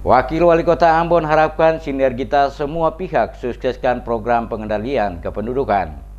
Wakil Wali Kota Ambon harapkan sinergitas semua pihak sukseskan program pengendalian kependudukan.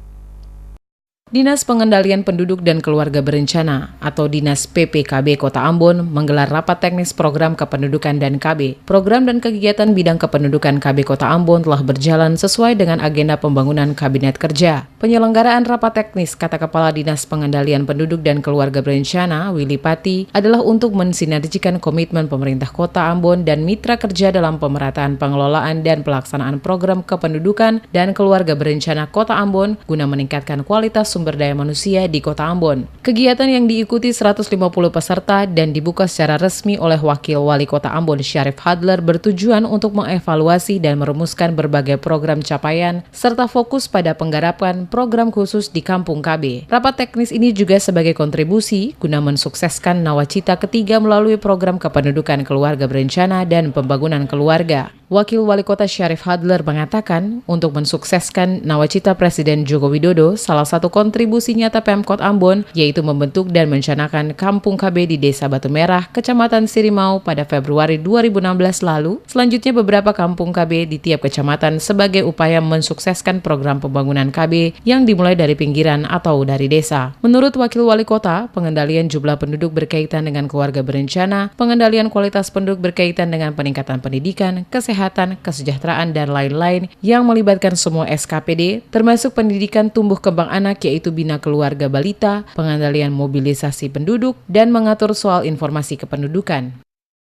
Dinas Pengendalian Penduduk dan Keluarga Berencana atau Dinas PPKB Kota Ambon menggelar rapat teknis program kependudukan dan KB. Program dan kegiatan bidang kependudukan KB Kota Ambon telah berjalan sesuai dengan agenda pembangunan Kabinet Kerja. Penyelenggaraan rapat teknis, kata Kepala Dinas Pengendalian Penduduk dan Keluarga Berencana, Willy Pati, adalah untuk mensinergikan komitmen pemerintah Kota Ambon dan mitra kerja dalam pemerataan pengelolaan dan pelaksanaan program kependudukan dan keluarga berencana Kota Ambon guna meningkatkan kualitas sumber daya manusia di Kota Ambon. Kegiatan yang diikuti 150 peserta dan dibuka secara resmi oleh Wakil Wali Kota Ambon Syarif Hadler bertujuan untuk mengevaluasi dan merumuskan berbagai program capaian serta fokus pada penggarapan program khusus di Kampung KB. Rapat teknis ini juga sebagai kontribusi guna mensukseskan nawacita ketiga melalui program kependudukan keluarga berencana dan pembangunan keluarga. Wakil Wali Kota Syarif Hadler mengatakan, untuk mensukseskan nawacita Presiden Joko Widodo, salah satu kontribusi nyata Pemkot Ambon yaitu membentuk dan mencanangkan Kampung KB di Desa Batu Merah, Kecamatan Sirimau pada Februari 2016 lalu. Selanjutnya beberapa Kampung KB di tiap kecamatan sebagai upaya mensukseskan program pembangunan KB yang dimulai dari pinggiran atau dari desa. Menurut Wakil Wali Kota, pengendalian jumlah penduduk berkaitan dengan keluarga berencana, pengendalian kualitas penduduk berkaitan dengan peningkatan pendidikan, kesehatan, kesejahteraan, dan lain-lain yang melibatkan semua SKPD, termasuk pendidikan tumbuh kembang anak yaitu Bina Keluarga Balita, pengendalian mobilisasi penduduk, dan mengatur soal informasi kependudukan.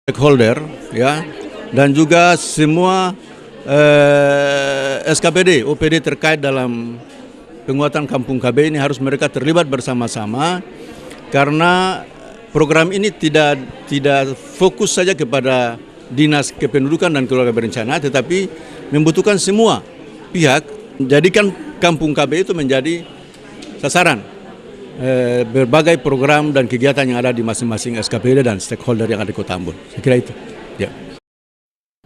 Stakeholder, ya, dan juga semua SKPD, OPD terkait dalam penguatan Kampung KB ini harus mereka terlibat bersama-sama karena program ini tidak fokus saja kepada Dinas Kependudukan dan Keluarga Berencana, tetapi membutuhkan semua pihak menjadikan Kampung KB itu menjadi sasaran berbagai program dan kegiatan yang ada di masing-masing SKPD dan stakeholder yang ada di Kota Ambon. Saya kira itu. Ya.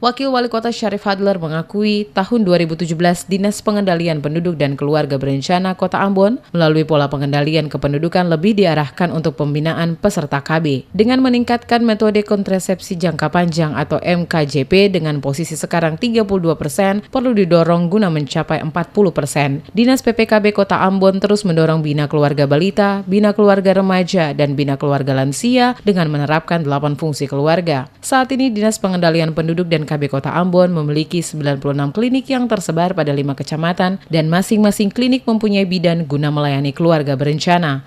Wakil Wali Kota Syarif Hadler mengakui tahun 2017 Dinas Pengendalian Penduduk dan Keluarga Berencana Kota Ambon melalui pola pengendalian kependudukan lebih diarahkan untuk pembinaan peserta KB. Dengan meningkatkan metode kontrasepsi jangka panjang atau MKJP dengan posisi sekarang 32% perlu didorong guna mencapai 40%. Dinas PPKB Kota Ambon terus mendorong Bina Keluarga Balita, Bina Keluarga Remaja, dan Bina Keluarga Lansia dengan menerapkan 8 fungsi keluarga. Saat ini Dinas Pengendalian Penduduk dan KB Kota Ambon memiliki 96 klinik yang tersebar pada 5 kecamatan dan masing-masing klinik mempunyai bidan guna melayani keluarga berencana.